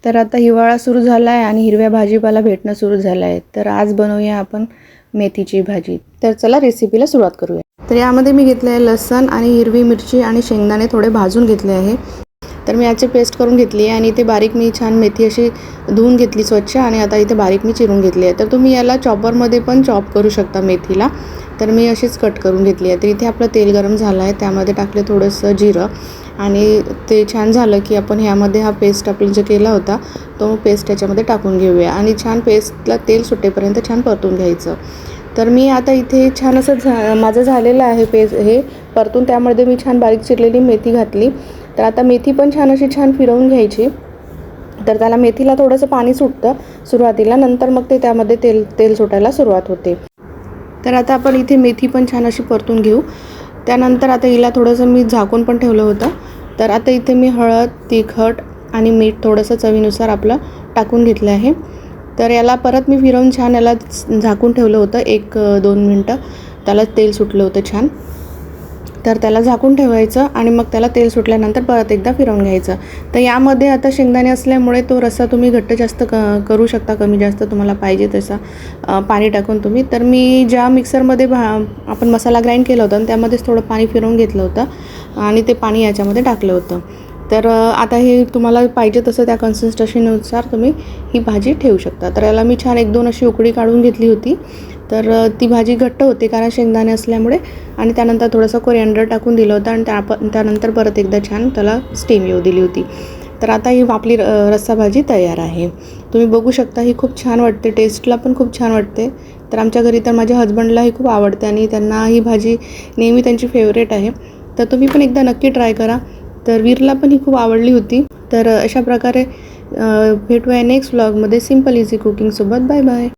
तर आता हिवाळा सुरू झाला आहे आणि हिरव्या भाजीपाला भेटणं सुरू झालं आहे. तर आज बनवूया आपण मेथीची भाजी. तर चला रेसिपीला सुरुवात करूया. तर यामध्ये मी घेतले आहे लसूण आणि हिरवी मिरची आणि शेंगदाणे थोडे भाजून घेतले आहे. तर मी याची पेस्ट करून घेतली आहे आणि इथे बारीक मी छान मेथी अशी धुवून घेतली स्वच्छ आणि आता इथे बारीक मी चिरून घेतली आहे. तर तुम्ही याला चॉपरमध्ये पण चॉप करू शकता मेथीला. तर मी अशीच कट करून घेतली आहे. तर इथे आपलं तेल गरम झालं आहे, त्यामध्ये टाकले थोडंसं जिरं आणि ते छान झालं की आपण ह्यामध्ये हा पेस्ट आपण जे केला होता तो पेस्ट याच्यामध्ये टाकून घेऊया आणि छान पेस्टला तेल सुटेपर्यंत छान परतून घ्यायचं. तर मी आता इथे छान असं माझं झालेलं आहे पेस्ट हे परतून. त्यामध्ये मी छान बारीक चिरलेली मेथी घातली. तर आता मेथी पण छान अशी छान फिरवून घ्यायची. तर त्याला मेथीला थोडंसं पाणी सुटतं सुरुवातीला, नंतर मग ते त्यामध्ये तेल सुटायला सुरुवात होते. तर आता आपण इथे मेथी पण छान अशी परतून घेऊ. त्यानंतर आता हिला थोडंसं मी झाकून पण ठेवलं होतं. तर आता इथे मी हळद, तिखट आणि मीठ थोडंसं चवीनुसार आपलं टाकून घेतलं आहे. तर याला परत मी फिरवून छान याला झाकून ठेवलं होतं 1-2 मिनटं. त्याला तेल सुटलं होतं छान. तर त्याला झाकून ठेवायचं आणि मग त्याला तेल सुटल्यानंतर परत एकदा फिरवून घ्यायचं. तर यामध्ये आता शेंगदाणे असल्यामुळे तो रस्सा तुम्ही घट्ट जास्त करू शकता, कमी जास्त तुम्हाला पाहिजे तसा पाणी टाकून तुम्ही. तर मी ज्या मिक्सरमध्ये आपण मसाला ग्राइंड केला होता त्यामध्येच थोडं पाणी फिरवून घेतलं होतं आणि ते पाणी याच्यामध्ये टाकलं होतं. तर आता हे तुम्हाला पाहिजे तसं त्या कन्सिस्टन्सीनुसार तुम्ही ही भाजी ठेवू शकता. तर याला मी छान 1-2 अशी उकळी काढून घेतली होती. तर ती भाजी घट्ट होते कारण शेंगदाणे असल्यामुळे. आणि त्यानंतर थोडंसं कोरिअँडर टाकून दिलं होतं आणि त्यानंतर परत एकदा छान त्याला स्टीम येऊ दिली होती. तर आता ही आपली रस्सा भाजी तयार आहे. तुम्ही बघू शकता ही खूप छान वाटते, टेस्टला पण खूप छान वाटते. तर आमच्या घरी तर माझ्या हजबंडलाही खूप आवडते आणि त्यांना ही भाजी नेहमी त्यांची फेवरेट आहे. तर तुम्ही पण एकदा नक्की ट्राय करा. तर वीरला पण ही खूप आवडली होती. तर अशा प्रकारे भेटूया नेक्स्ट व्लॉगमध्ये सिम्पल इझी कुकिंगसोबत. Bye bye.